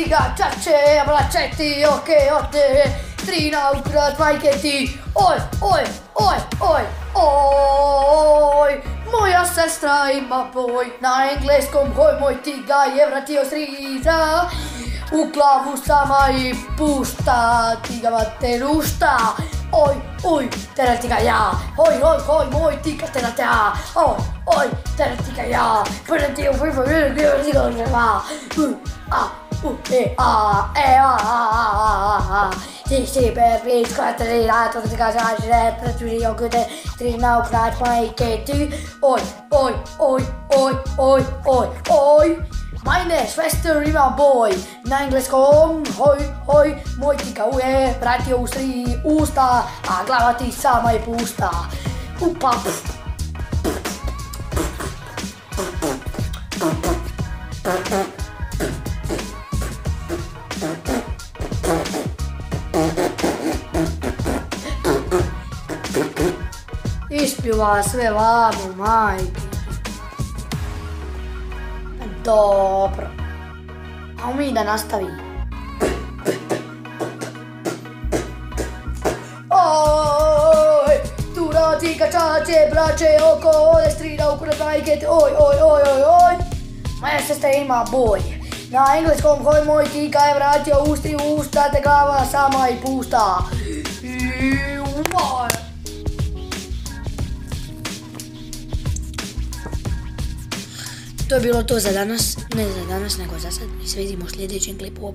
tiga, čače, vraćajte, ote, 3 naukrat, majke ti, oj, moja sestra ima boj, na engleskom hoj moj tiga je vratio striza, u glavu sama i pušta, tiga vate rušta, oj, tera tiga ja, hoj, moj tiga tera ja, oj, tera tiga ja, prven ti Siksi per viskattelina, totta saisi tuli jokunen trinaukrat vaikeuty. Oi. Meine Schwester immer boy. Na engleskom, hoi, moj tika uje, pratio ustri usta, a glava ti sama je pusta. Upa. Ispjeva sve vamo, majke. Dobro. A mi da nastavimo. Oj, tu tika čače, braće, oko, ode strida u kurat majke, oj. Moja sestra ima boj. Na engleskom hoj moj tika je vratio ustri usta, te glava sama i pusta. To je bilo to za danas, ne za danas nego za sad. Mi se vidimo u sljedećem klipu.